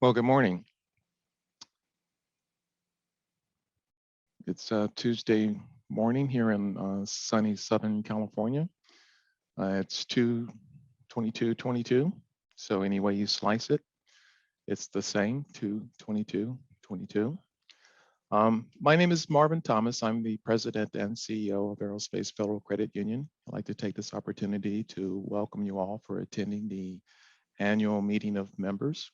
Well, good morning. It's Tuesday morning here in sunny Southern California. It's 2/22/22. So any way you slice it, it's the same, 2/22/22. My name is Marvin Thomas. I'm the president and CEO of Aerospace Federal Credit Union. I'd like to take this opportunity to welcome you all for attending the annual meeting of members.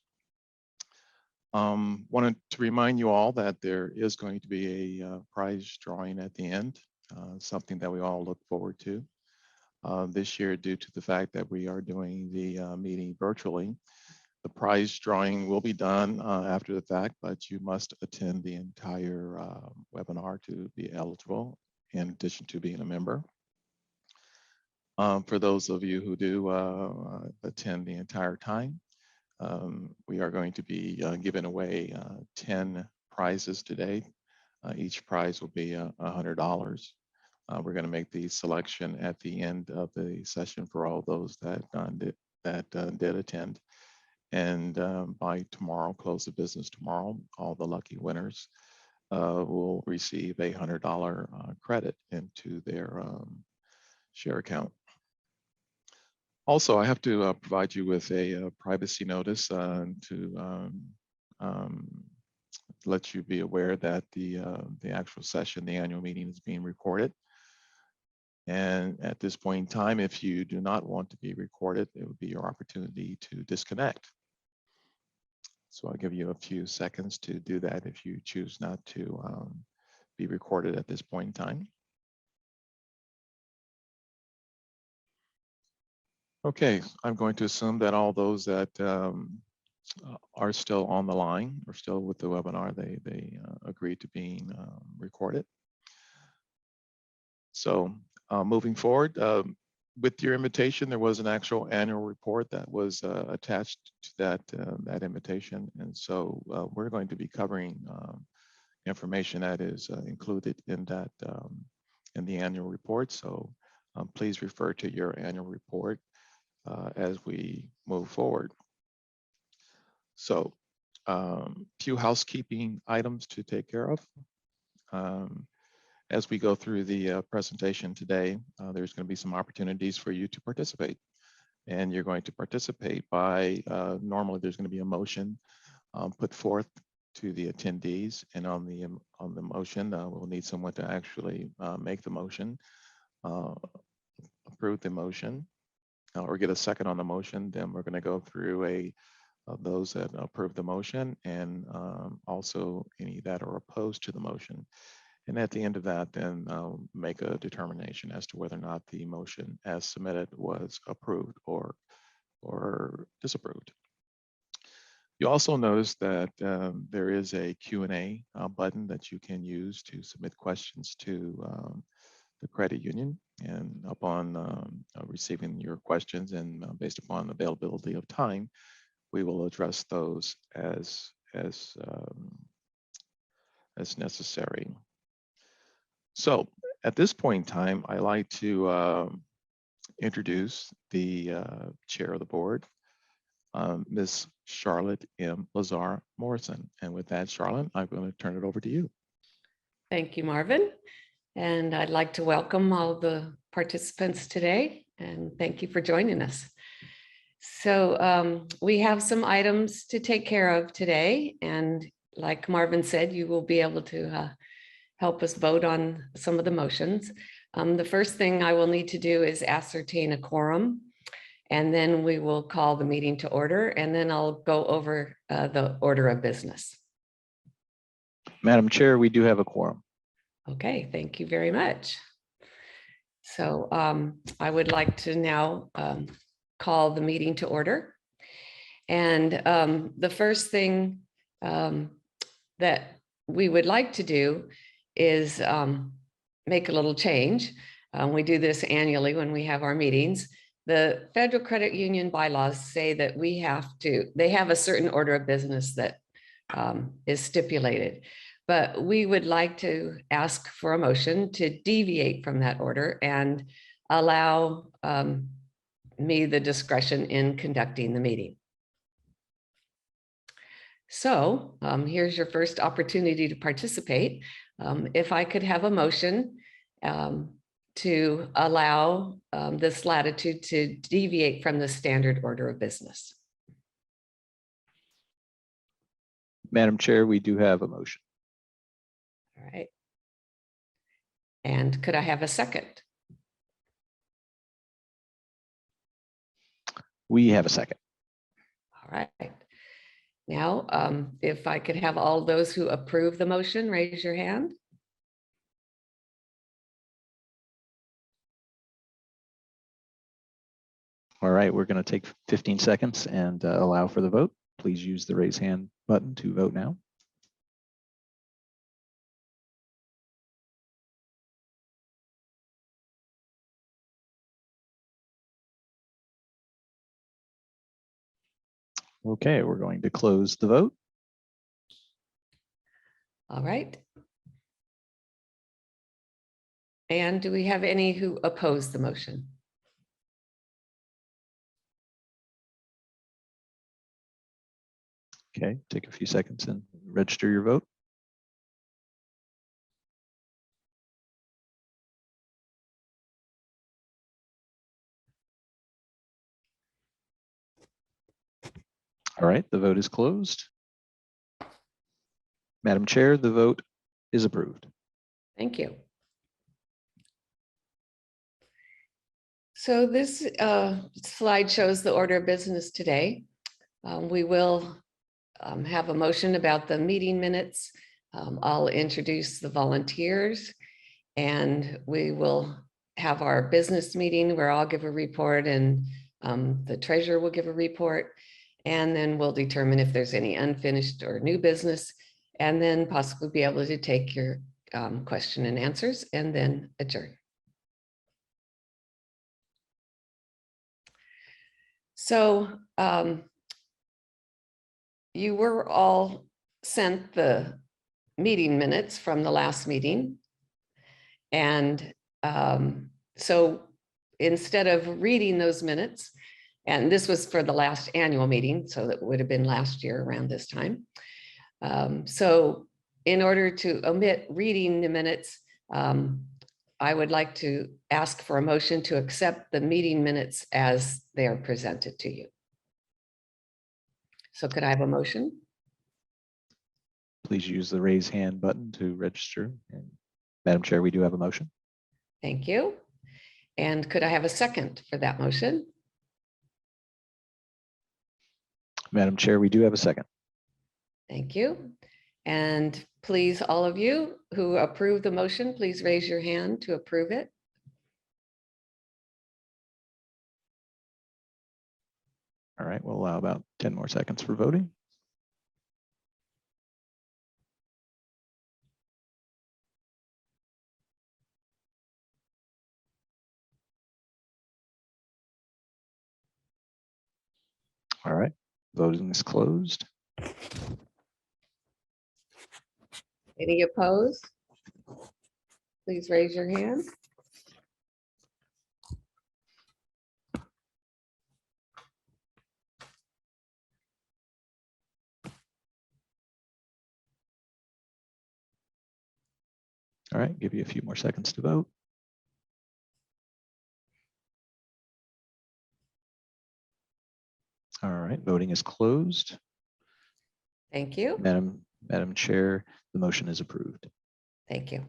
Wanted to remind you all that there is going to be a prize drawing at the end, something that we all look forward to. This year, due to the fact that we are doing the meeting virtually, the prize drawing will be done after the fact, but you must attend the entire webinar to be eligible, in addition to being a member. For those of you who do attend the entire time, we are going to be giving away 10 prizes today. Each prize will be $100. We're going to make the selection at the end of the session for all those that did attend. And by tomorrow, close of business tomorrow, all the lucky winners will receive a $100 credit into their share account. Also, I have to provide you with a privacy notice to let you be aware that the actual session, the annual meeting, is being recorded. And at this point in time, if you do not want to be recorded, it would be your opportunity to disconnect. So I'll give you a few seconds to do that if you choose not to be recorded at this point in time. Okay, I'm going to assume that all those that are still on the line or still with the webinar, they agreed to being recorded. So moving forward, with your invitation, there was an actual annual report that was attached to that invitation. And so we're going to be covering information that is included in that in the annual report. So please refer to your annual report as we move forward. So few housekeeping items to take care of. As we go through the presentation today, there's going to be some opportunities for you to participate. And you're going to participate by, normally there's going to be a motion put forth to the attendees. And on the motion, we'll need someone to actually make the motion, approve the motion, or get a second on the motion. Then we're going to go through those that approve the motion and also any that are opposed to the motion. And at the end of that, then make a determination as to whether or not the motion as submitted was approved or disapproved. You also notice that there is a Q&A button that you can use to submit questions to the credit union. And upon receiving your questions and based upon availability of time, we will address those as necessary. So at this point in time, I like to introduce the chair of the board, Ms. Charlotte M. Lazar Morrison. And with that, Charlotte, I'm going to turn it over to you. Thank you, Marvin. And I'd like to welcome all the participants today and thank you for joining us. So we have some items to take care of today. And like Marvin said, you will be able to help us vote on some of the motions. The first thing I will need to do is ascertain a quorum, and then we will call the meeting to order, and then I'll go over the order of business. Madam Chair, we do have a quorum. Okay, thank you very much. So I would like to now call the meeting to order. And the first thing that we would like to do is make a little change. We do this annually when we have our meetings. The Federal Credit Union bylaws say that they have a certain order of business that is stipulated, but we would like to ask for a motion to deviate from that order and allow me the discretion in conducting the meeting. So here's your first opportunity to participate. If I could have a motion to allow this latitude to deviate from the standard order of business. Madam Chair, we do have a motion. All right. And could I have a second? We have a second. All right. Now, if I could have all those who approve the motion, raise your hand. All right, we're going to take 15 seconds and allow for the vote. Please use the raise hand button to vote now. Okay, we're going to close the vote. All right. And do we have any who oppose the motion? Okay, take a few seconds and register your vote. All right, the vote is closed. Madam Chair, the vote is approved. Thank you. So this slide shows the order of business today. We will have a motion about the meeting minutes. I'll introduce the volunteers and we will have our business meeting where I'll give a report and the treasurer will give a report. And then we'll determine if there's any unfinished or new business, and then possibly be able to take your question and answers and then adjourn. So you were all sent the meeting minutes from the last meeting. And so instead of reading those minutes, and this was for the last annual meeting, so that would have been last year around this time. So in order to omit reading the minutes, I would like to ask for a motion to accept the meeting minutes as they are presented to you. So could I have a motion? Please use the raise hand button to register. And Madam Chair, we do have a motion. Thank you. And could I have a second for that motion? Madam Chair, we do have a second. Thank you. And please, all of you who approve the motion, please raise your hand to approve it. All right, we'll allow about 10 more seconds for voting. All right, voting is closed. Any opposed? Please raise your hand. All right, give you a few more seconds to vote. All right, voting is closed. Thank you. Madam Chair, the motion is approved. Thank you.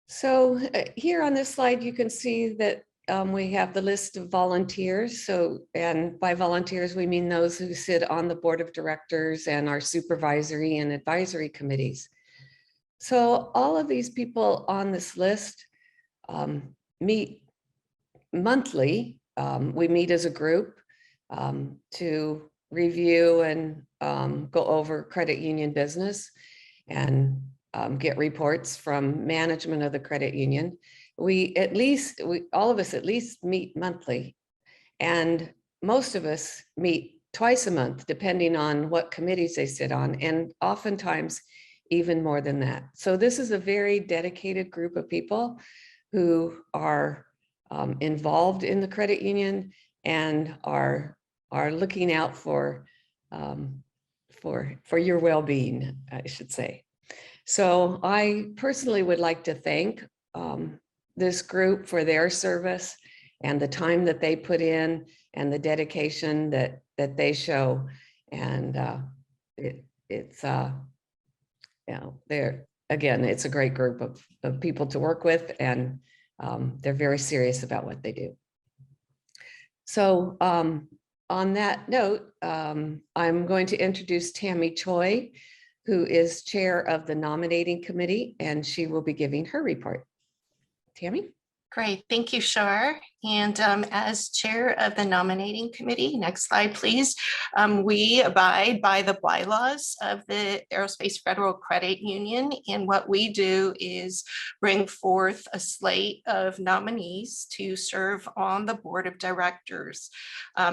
So here on this slide, you can see that we have the list of volunteers. So, and by volunteers, we mean those who sit on the board of directors and our supervisory and advisory committees. So all of these people on this list meet monthly. We meet as a group to review and go over credit union business and get reports from management of the credit union. All of us at least meet monthly, and most of us meet twice a month, depending on what committees they sit on, and oftentimes even more than that. So this is a very dedicated group of people who are involved in the credit union and are looking out for for your well-being, I should say. So I personally would like to thank this group for their service and the time that they put in and the dedication that they show. And it's it's a great group of people to work with, and they're very serious about what they do. So on that note, I'm going to introduce Tammy Choi, who is chair of the nominating committee, and she will be giving her report. Tammy? Great, thank you, Shar. And as chair of the nominating committee, next slide, please. We abide by the bylaws of the Aerospace Federal Credit Union. And what we do is bring forth a slate of nominees to serve on the board of directors.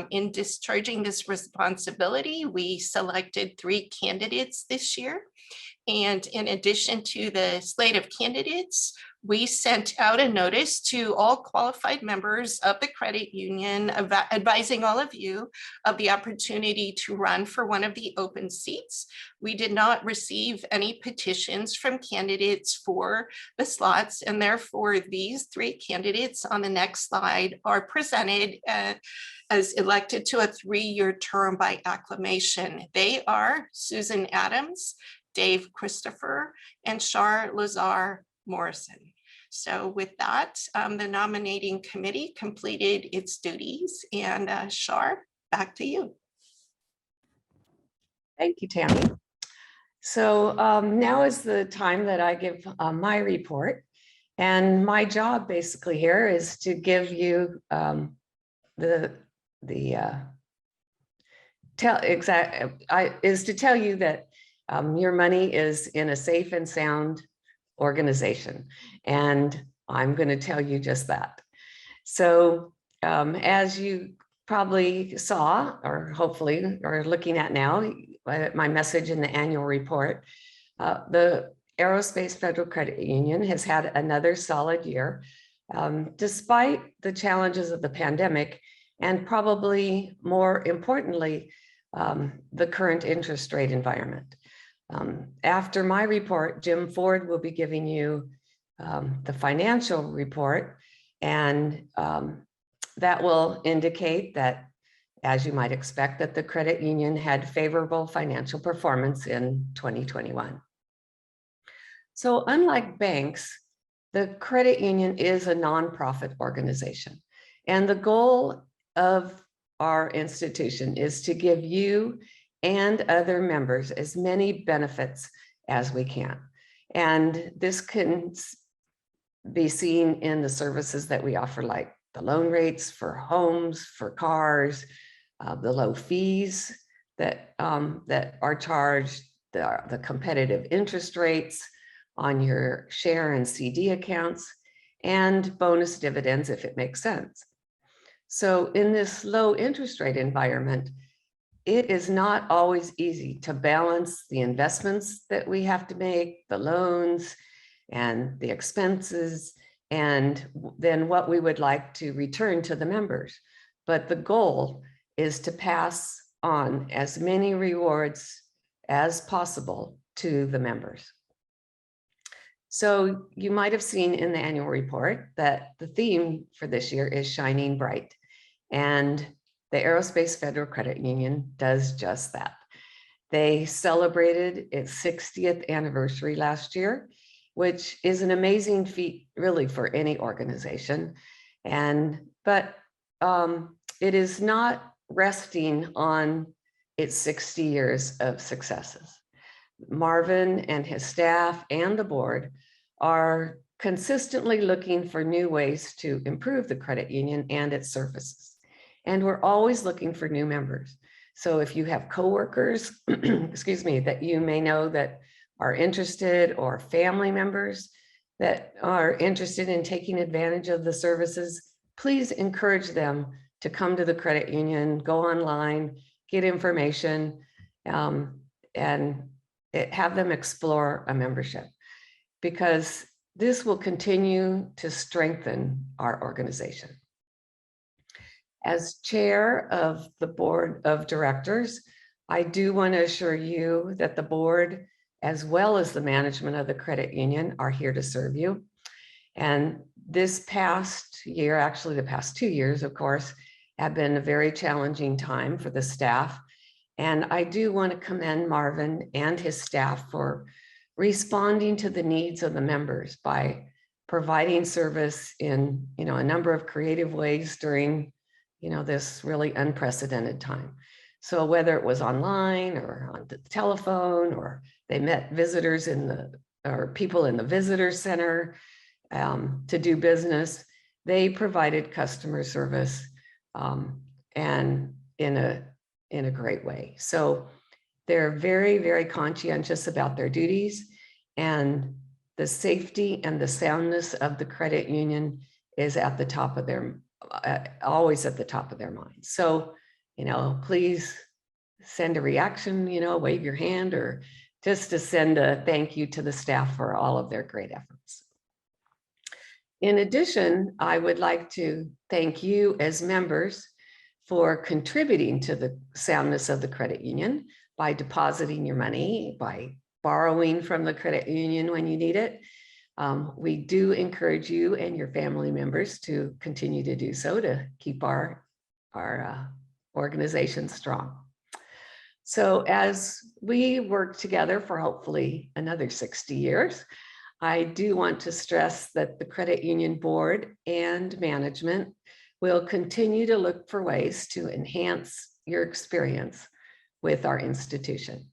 In discharging this responsibility, we selected 3 candidates this year. And in addition to the slate of candidates, we sent out a notice to all qualified members of the credit union advising all of you of the opportunity to run for one of the open seats. We did not receive any petitions from candidates for the slots, and therefore these 3 candidates on the next slide are presented as elected to a 3-year term by acclamation. They are Susan Adams, Dave Christopher, and Shar Lazar Morrison. So with that, the nominating committee completed its duties, and Shar, back to you. Thank you, Tammy. So now is the time that I give my report, and my job basically here is to give you tell you that your money is in a safe and sound organization, and I'm going to tell you just that. So as you probably saw, or hopefully are looking at now, my message in the annual report, the Aerospace Federal Credit Union has had another solid year, despite the challenges of the pandemic, and probably more importantly, the current interest rate environment. After my report, Jim Ford will be giving you the financial report, and that will indicate that, as you might expect, that the credit union had favorable financial performance in 2021. So unlike banks, the credit union is a nonprofit organization, and the goal of our institution is to give you and other members as many benefits as we can. And this can be seen in the services that we offer, like the loan rates for homes, for cars, the low fees that are charged, the competitive interest rates on your share and CD accounts, and bonus dividends if it makes sense. So in this low interest rate environment, it is not always easy to balance the investments that we have to make, the loans and the expenses, and then what we would like to return to the members. But the goal is to pass on as many rewards as possible to the members. So you might have seen in the annual report that the theme for this year is Shining Bright. And the Aerospace Federal Credit Union does just that. They celebrated its 60th anniversary last year, which is an amazing feat really for any organization. But it is not resting on its 60 years of successes. Marvin and his staff and the board are consistently looking for new ways to improve the credit union and its services. And we're always looking for new members. So if you have coworkers, excuse me, that you may know that are interested, or family members that are interested in taking advantage of the services, please encourage them to come to the credit union, go online, get information, and have them explore a membership, because this will continue to strengthen our organization. As chair of the board of directors, I do want to assure you that the board, as well as the management of the credit union, are here to serve you. And this past year, actually the past 2 years, of course, have been a very challenging time for the staff. And I do want to commend Marvin and his staff for responding to the needs of the members by providing service in, a number of creative ways during, this really unprecedented time. So whether it was online or on the telephone, or they met visitors or people in the visitor center to do business, they provided customer service and in a great way. So they're very, very conscientious about their duties, and the safety and the soundness of the credit union is at the top of their, always at the top of their minds. So, please send a reaction, wave your hand, or just to send a thank you to the staff for all of their great efforts. In addition, I would like to thank you as members for contributing to the soundness of the credit union by depositing your money, by borrowing from the credit union when you need it. We do encourage you and your family members to continue to do so to keep our organization strong. So as we work together for hopefully another 60 years, I do want to stress that the credit union board and management will continue to look for ways to enhance your experience with our institution.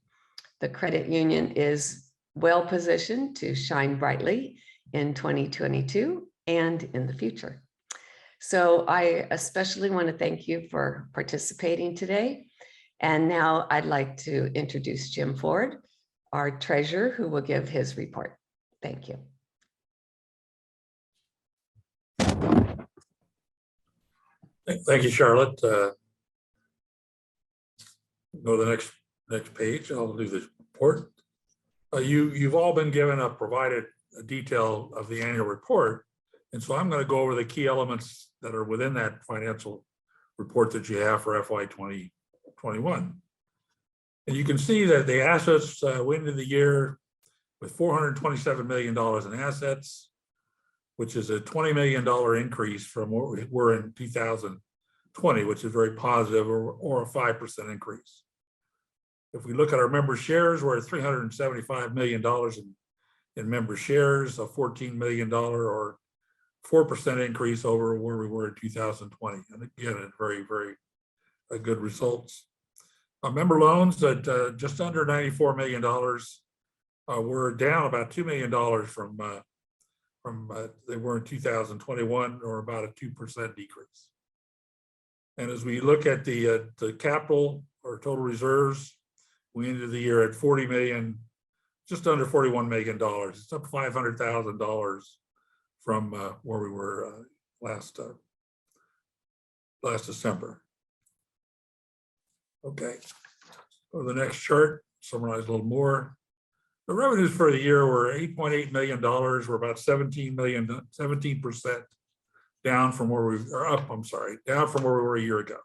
The credit union is well positioned to shine brightly in 2022 and in the future. So I especially want to thank you for participating today. And now I'd like to introduce Jim Ford, our treasurer, who will give his report. Thank you. Thank you, Charlotte. Go to the next page. I'll do the report. You've all been provided a detail of the annual report, and so I'm going to go over the key elements that are within that financial report that you have for FY 2021. And you can see that the assets went into the year with $427 million in assets, which is a $20 million increase from what we were in 2020, which is very positive, or a 5% increase. If we look at our member shares, we're at $375 million in member shares, a $14 million or 4% increase over where we were in 2020. And again, very, very good results. Member loans at just under $94 million. We're down about $2 million from they were in 2021, or about a 2% decrease. And as we look at the capital or total reserves, we ended the year at 40 million, just under $41 million. It's up $500,000 from where we were last December. Okay, go to the next chart, summarize a little more. The revenues for the year were $8.8 million. We're about 17% down from where we are up, down from where we were a year ago.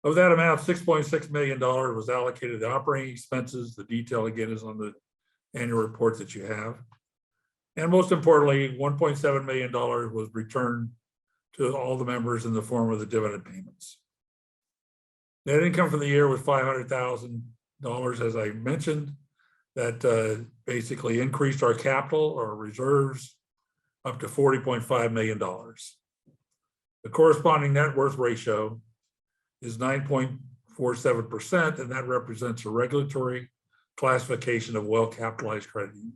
Of that amount, $6.6 million was allocated to operating expenses. The detail again is on the annual report that you have. And most importantly, $1.7 million was returned to all the members in the form of the dividend payments. Net income for the year was $500,000, as I mentioned. That basically increased our capital or reserves up to $40.5 million. The corresponding net worth ratio is 9.47%, and that represents a regulatory classification of well-capitalized credit union.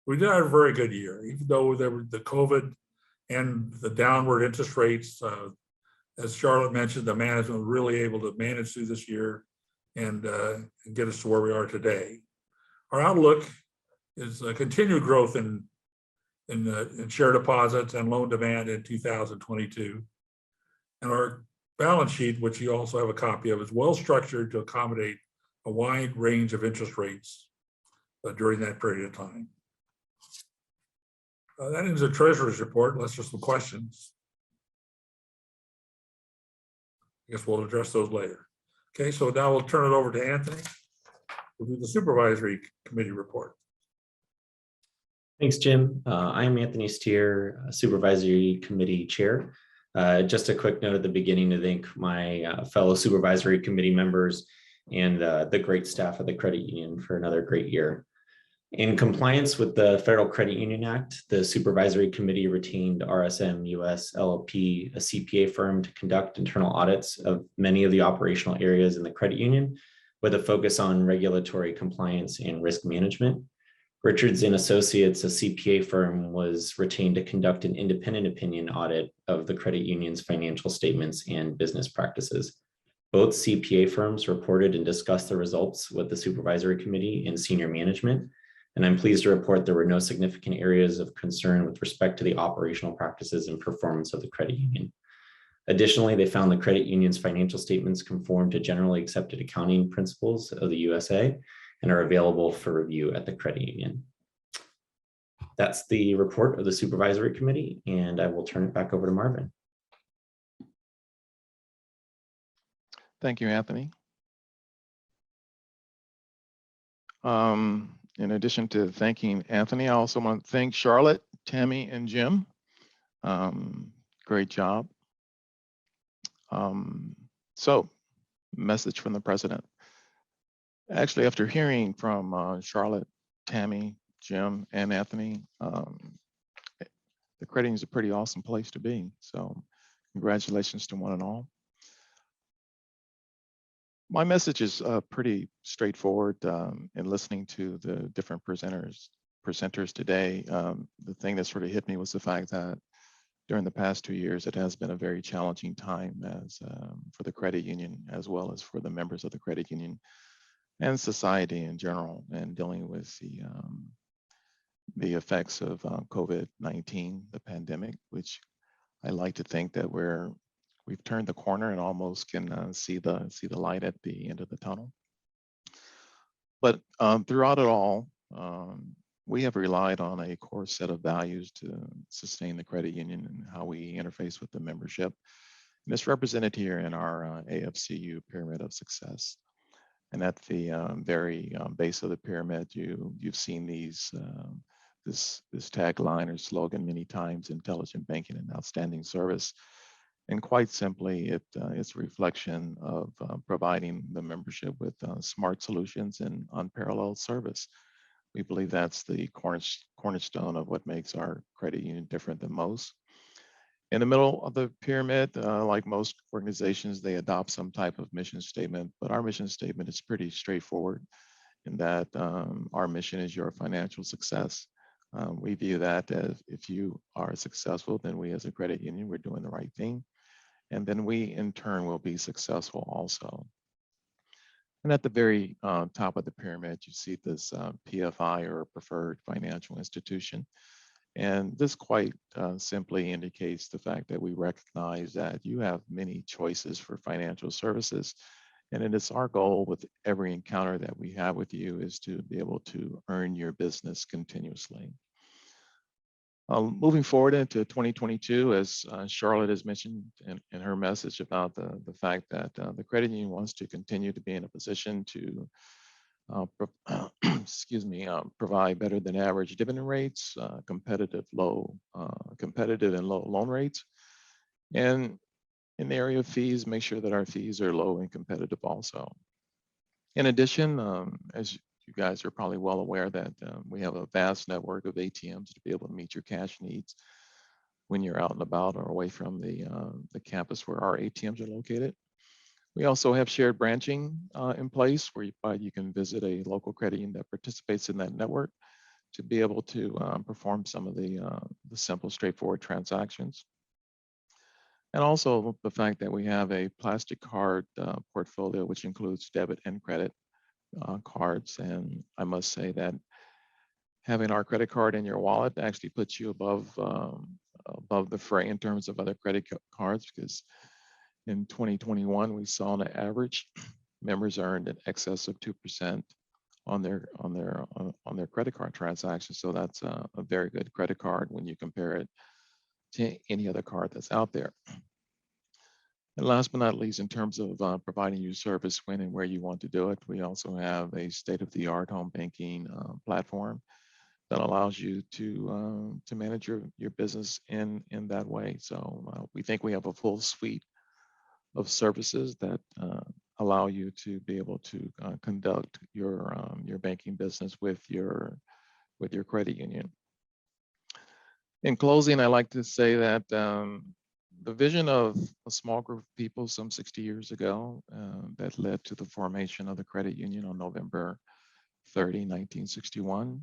We did have a very good year, even though there were the COVID and the downward interest rates. As Charlotte mentioned, the management was really able to manage through this year and get us to where we are today. Our outlook is a continued growth in share deposits and loan demand in 2022. And our balance sheet, which you also have a copy of, is well structured to accommodate a wide range of interest rates during that period of time. That ends the treasurer's report, unless there's some questions. I guess we'll address those later. Okay, so now we'll turn it over to Anthony. We'll do the Supervisory Committee report. Thanks, Jim. I'm Anthony Steer, Supervisory Committee Chair. Just a quick note at the beginning to thank my fellow Supervisory Committee members and the great staff of the credit union for another great year. In compliance with the Federal Credit Union Act, the Supervisory Committee retained RSM US LLP, a CPA firm, to conduct internal audits of many of the operational areas in the credit union with a focus on regulatory compliance and risk management. Richards and Associates, a CPA firm, was retained to conduct an independent opinion audit of the credit union's financial statements and business practices. Both CPA firms reported and discussed the results with the Supervisory Committee and senior management, and I'm pleased to report there were no significant areas of concern with respect to the operational practices and performance of the credit union. Additionally, they found the credit union's financial statements conform to generally accepted accounting principles of the USA and are available for review at the credit union. That's the report of the Supervisory Committee, and I will turn it back over to Marvin. Thank you, Anthony. In addition to thanking Anthony, I also want to thank Charlotte, Tammy, and Jim. Great job. So, message from the president. Actually, after hearing from Charlotte, Tammy, Jim, and Anthony, the credit union is a pretty awesome place to be. So, congratulations to one and all. My message is pretty straightforward. In listening to the different presenters today, the thing that sort of hit me was the fact that during the past 2 years, it has been a very challenging time as for the credit union, as well as for the members of the credit union and society in general, and dealing with the effects of COVID-19, the pandemic, which I like to think that we've turned the corner and almost can see the light at the end of the tunnel. But throughout it all, we have relied on a core set of values to sustain the credit union and how we interface with the membership. And it's represented here in our AFCU Pyramid of Success. And at the very base of the pyramid, you've seen this tagline or slogan many times: intelligent banking and outstanding service. And quite simply, it's a reflection of providing the membership with smart solutions and unparalleled service. We believe that's the cornerstone of what makes our credit union different than most. In the middle of the pyramid, like most organizations, they adopt some type of mission statement, but our mission statement is pretty straightforward in that our mission is your financial success. We view that as if you are successful, then we as a credit union, we're doing the right thing. And then we in turn will be successful also. And at the very top of the pyramid, you see this PFI, or preferred financial institution. And this quite simply indicates the fact that we recognize that you have many choices for financial services. And it is our goal with every encounter that we have with you is to be able to earn your business continuously. Moving forward into 2022, as Charlotte has mentioned in her message about the fact that the credit union wants to continue to be in a position to provide better than average dividend rates, competitive and low loan rates, and in the area of fees, make sure that our fees are low and competitive also. In addition, as you guys are probably well aware that we have a vast network of ATMs to be able to meet your cash needs when you're out and about or away from the campus where our ATMs are located. We also have shared branching in place whereby you can visit a local credit union that participates in that network to be able to perform some of the simple, straightforward transactions. And also the fact that we have a plastic card portfolio, which includes debit and credit cards. And I must say that having our credit card in your wallet actually puts you above the fray in terms of other credit cards, because in 2021 we saw on average members earned in excess of 2% on their credit card transactions. So that's a very good credit card when you compare it to any other card that's out there. And last but not least, in terms of providing you service when and where you want to do it, we also have a state-of-the-art home banking platform that allows you to manage your business in that way. So we think we have a full suite of services that allow you to be able to conduct your banking business with your credit union. In closing, I like to say that the vision of a small group of people some 60 years ago that led to the formation of the credit union on November 30, 1961.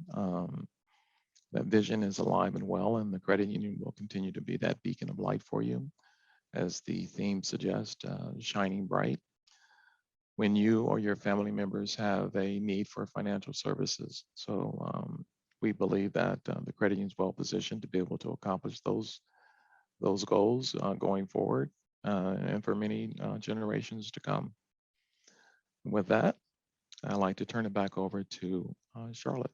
That vision is alive and well, and the credit union will continue to be that beacon of light for you, as the theme suggests, shining bright when you or your family members have a need for financial services. So we believe that the credit union is well positioned to be able to accomplish those goals going forward and for many generations to come. With that, I'd like to turn it back over to Charlotte.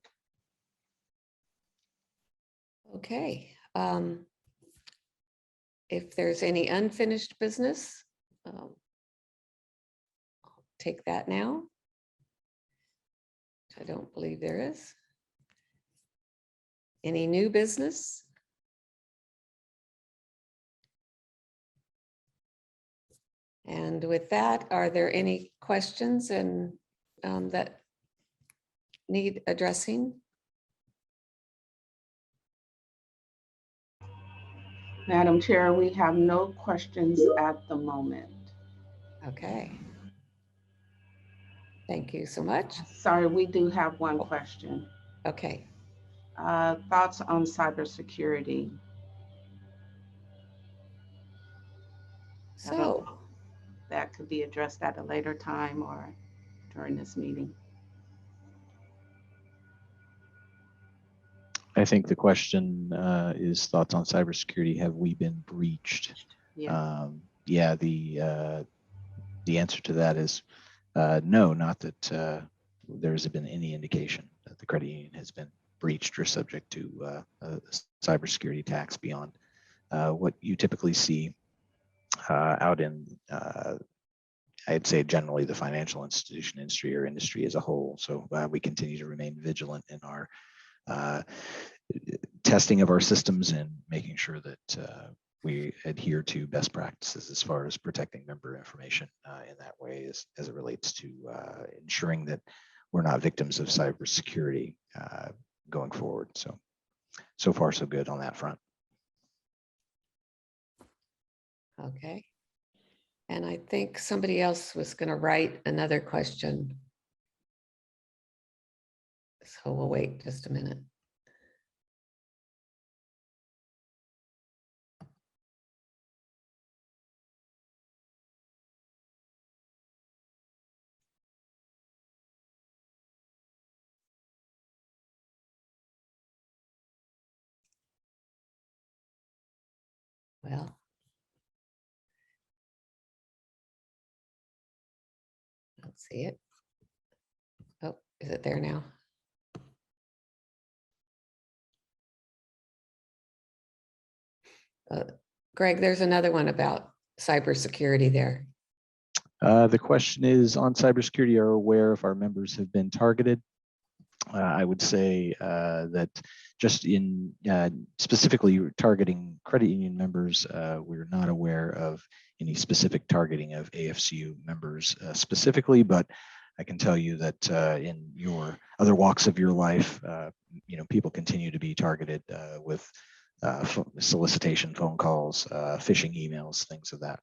Okay. If there's any unfinished business, I'll take that now. I don't believe there is. Any new business? And with that, are there any questions and that need addressing? Madam Chair, we have no questions at the moment. Okay. Thank you so much. Sorry, we do have one question. Okay. Thoughts on cybersecurity? So, That could be addressed at a later time or during this meeting. I think the question is thoughts on cybersecurity. Have we been breached? Yeah. Yeah, the answer to that is no, not that there's been any indication that the credit union has been breached or subject to cybersecurity attacks beyond what you typically see out in, I'd say generally the financial institution industry or industry as a whole. So we continue to remain vigilant in our testing of our systems and making sure that we adhere to best practices as far as protecting member information in that way as it relates to ensuring that we're not victims of cybersecurity going forward. So far so good on that front. okay. And I think somebody else was going to write another question. So we'll wait just a minute. Well, let's see it. Oh, is it there now? Greg, there's another one about cybersecurity there. The question is on cybersecurity, are aware if our members have been targeted? I would say that just in specifically targeting credit union members, we're not aware of any specific targeting of AFCU members specifically, but I can tell you that in your other walks of your life, people continue to be targeted with solicitation phone calls, phishing emails, things of that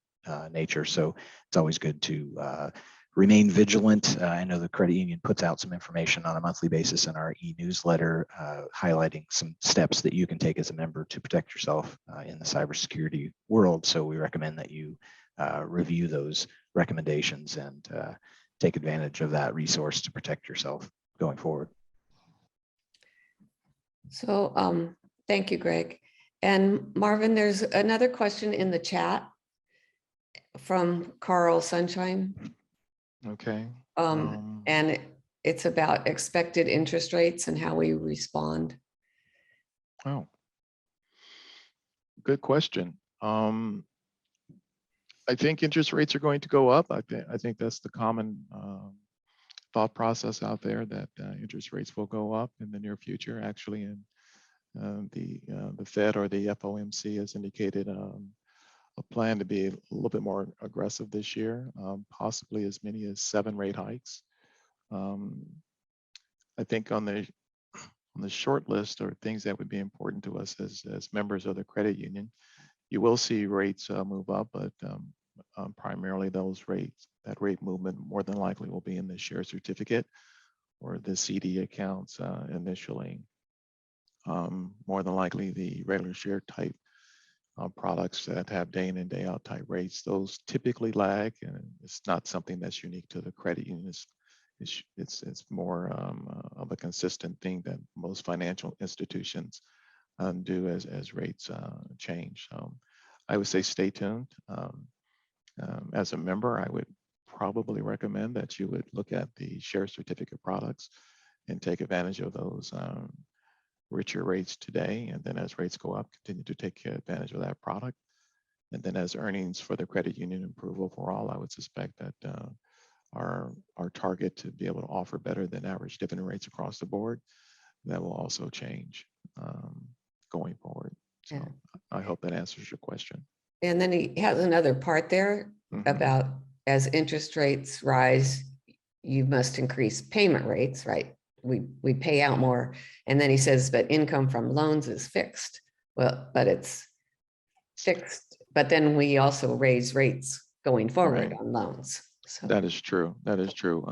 nature. So it's always good to remain vigilant. I know the credit union puts out some information on a monthly basis in our e-newsletter, highlighting some steps that you can take as a member to protect yourself in the cybersecurity world. So we recommend that you review those recommendations and take advantage of that resource to protect yourself going forward. So thank you, Greg. And Marvin, there's another question in the chat from Carl Sunshine. Okay. And it's about expected interest rates and how we respond. Oh, good question. I think interest rates are going to go up. I think that's the common thought process out there, that interest rates will go up in the near future. Actually, and the Fed or the FOMC has indicated a plan to be a little bit more aggressive this year, possibly as many as 7 rate hikes. I think on the short list are things that would be important to us as members of the credit union. You will see rates move up, but primarily that rate movement more than likely will be in the share certificate or the CD accounts initially. More than likely the regular share type products that have day in and day out type rates, those typically lag, and it's not something that's unique to the credit union. It's more of a consistent thing that most financial institutions do as rates change. I would say stay tuned. As a member, I would probably recommend that you would look at the share certificate products and take advantage of those richer rates today. And then as rates go up, continue to take advantage of that product. And then as earnings for the credit union improve overall, I would suspect that our target to be able to offer better than average dividend rates across the board, that will also change going forward. So Yeah. I hope that answers your question. And then he has another part there about as interest rates rise, you must increase payment rates, right? We pay out more. And then he says, but income from loans is fixed. Well, but it's fixed, but then we also raise rates going forward Right. on loans. So That is true. That is true.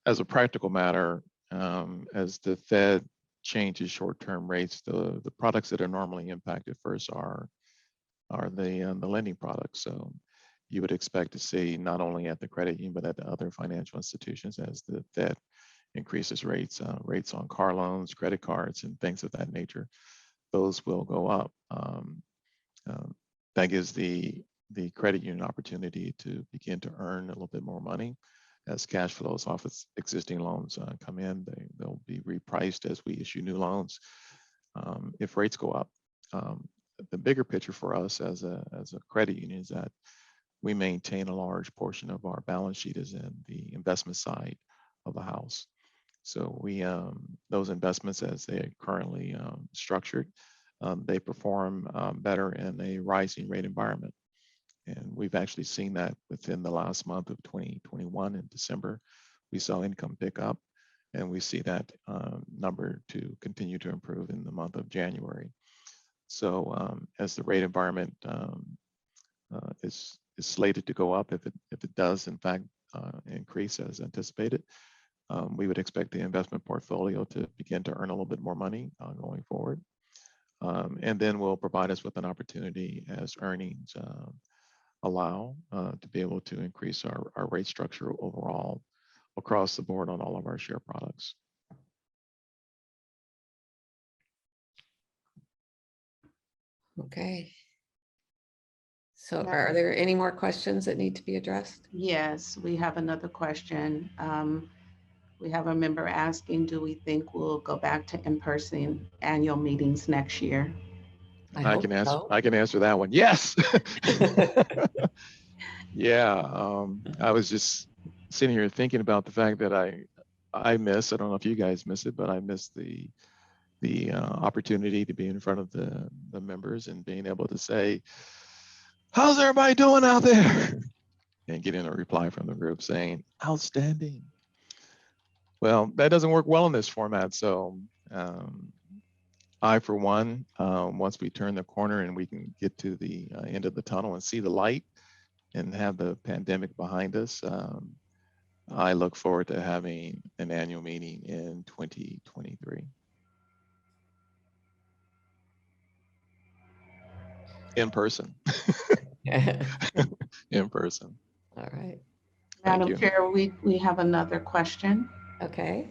As a practical matter, as the Fed changes short-term rates, the products that are normally impacted first are the lending products. So you would expect to see not only at the credit union, but at the other financial institutions as the Fed increases rates on car loans, credit cards, and things of that nature. Those will go up. That gives the credit union opportunity to begin to earn a little bit more money as cash flows off its existing loans come in. They'll be repriced as we issue new loans if rates go up. The bigger picture for us as a credit union is that we maintain a large portion of our balance sheet is in the investment side of the house. So we those investments as they are currently structured, they perform better in a rising rate environment. And we've actually seen that within the last month of 2021 in December, we saw income pick up, and we see that number to continue to improve in the month of January. So as the rate environment is slated to go up, if it does in fact increase as anticipated, we would expect the investment portfolio to begin to earn a little bit more money going forward. And then will provide us with an opportunity as earnings allow to be able to increase our rate structure overall across the board on all of our share products. okay. So are there any more questions that need to be addressed? Yes, we have another question. We have a member asking, do we think we'll go back to in-person annual meetings next year? I can hope answer. so. I can answer that one. Yes. Yeah. I was just sitting here thinking about the fact that I miss. I don't know if you guys miss it, but I miss the opportunity to be in front of the members and being able to say, "How's everybody doing out there?" and getting a reply from the group saying, "Outstanding." Well, that doesn't work well in this format. So I, for one, once we turn the corner and we can get to the end of the tunnel and see the light and have the pandemic behind us, I look forward to having an annual meeting in 2023. In person. In person. All right. Thank Madam you. Chair, we have another question. Okay.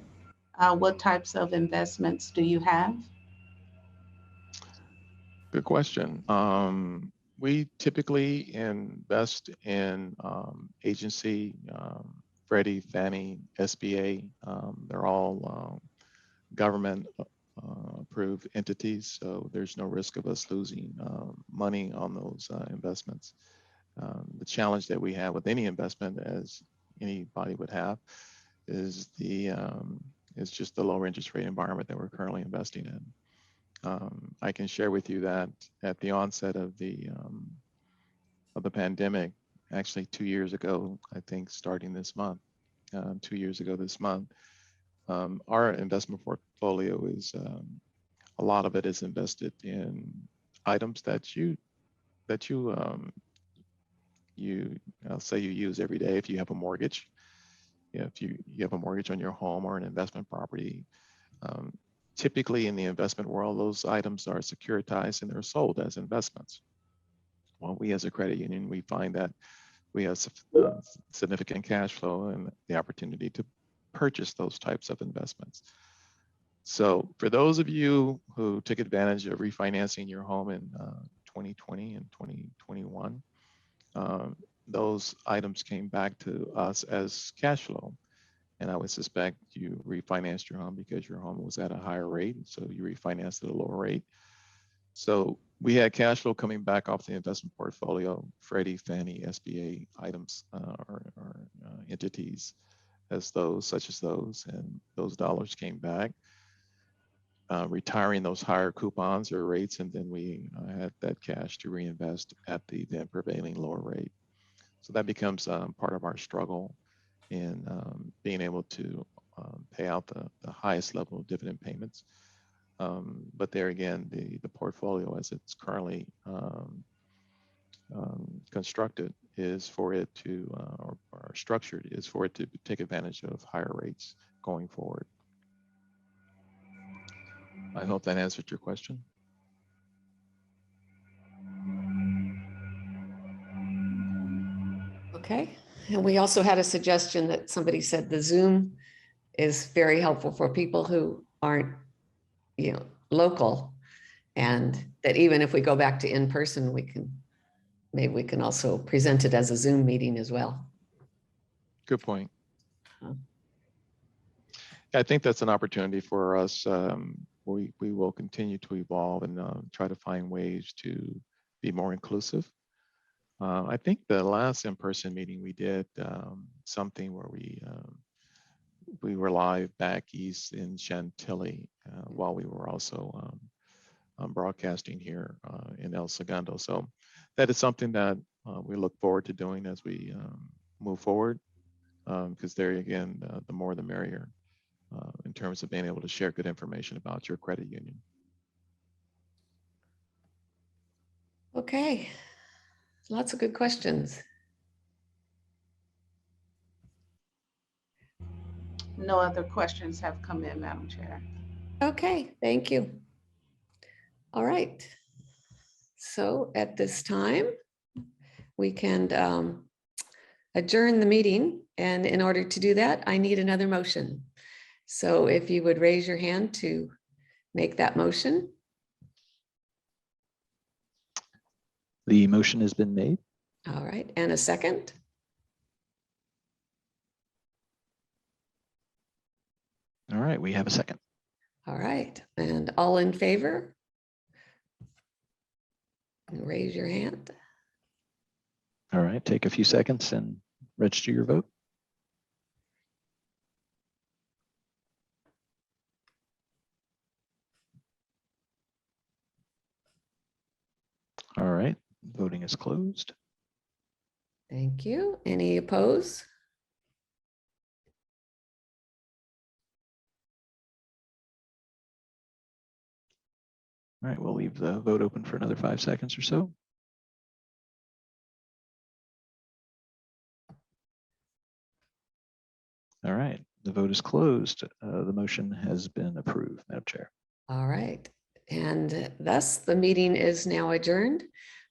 What types of investments do you have? Good question. We typically invest in agency, Freddie, Fannie, SBA. They're all government approved entities, so there's no risk of us losing money on those investments. The challenge that we have with any investment, as anybody would have, is just the lower interest rate environment that we're currently investing in. I can share with you that at the onset of the pandemic, actually 2 years ago, I think starting this month, 2 years ago this month, our investment portfolio is a lot of it is invested in items that I'll say you use every day. If you have a mortgage, if you have a mortgage on your home or an investment property, typically in the investment world, those items are securitized and they're sold as investments. Well, we as a credit union, we find that we have significant cash flow and the opportunity to purchase those types of investments. So for those of you who took advantage of refinancing your home in 2020 and 2021, those items came back to us as cash flow. And I would suspect you refinanced your home because your home was at a higher rate. So you refinanced at a lower rate. So we had cash flow coming back off the investment portfolio, Freddie, Fannie, SBA items or entities such as those, and those dollars came back, retiring those higher coupons or rates, and then we had that cash to reinvest at the then prevailing lower rate. So that becomes part of our struggle in being able to pay out the highest level of dividend payments. But there again, the portfolio as it's currently constructed is for it to, or structured is for it to take advantage of higher rates going forward. I hope that answered your question. Okay, and we also had a suggestion that somebody said the Zoom is very helpful for people who aren't, local, and that even if we go back to in person, maybe we can also present it as a Zoom meeting as well. Good point. Huh. I think that's an opportunity for us. We will continue to evolve and try to find ways to be more inclusive. I think the last in-person meeting we did something where we were live back east in Chantilly while we were also broadcasting here in El Segundo. So that is something that we look forward to doing as we move forward, because there again, the more the merrier in terms of being able to share good information about your credit union. Okay, lots of good questions. No other questions have come in, Madam Chair. Okay, thank you. All right. So at this time, we can adjourn the meeting. And in order to do that, I need another motion. So if you would raise your hand to make that motion. The motion has been made. All right, and a second. All right, we have a second. All right, and all in favor? Raise your hand. All right, take a few seconds and register your vote. All right, voting is closed. Thank you. Any opposed? All right, we'll leave the vote open for another 5 seconds or so. All right, the vote is closed. The motion has been approved, Madam Chair. All right, and thus the meeting is now adjourned.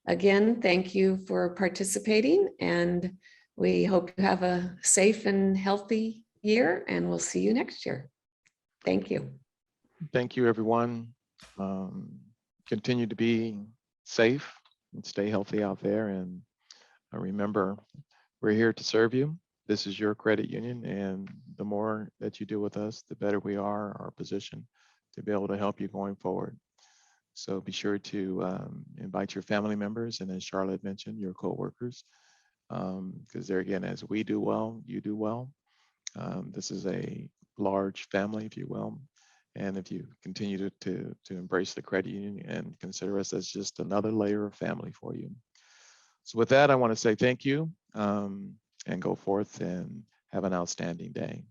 Again, thank you for participating, and we hope you have a safe and healthy year, and we'll see you next year. Thank you. Thank you, everyone. Continue to be safe and stay healthy out there. And remember, we're here to serve you. This is your credit union, and the more that you do with us, the better we are our position to be able to help you going forward. So be sure to invite your family members, and as Charlotte mentioned, your coworkers, because there again, as we do well, you do well. This is a large family, if you will. And if you continue to embrace the credit union and consider us as just another layer of family for you. So with that, I want to say thank you, and go forth and have an outstanding day.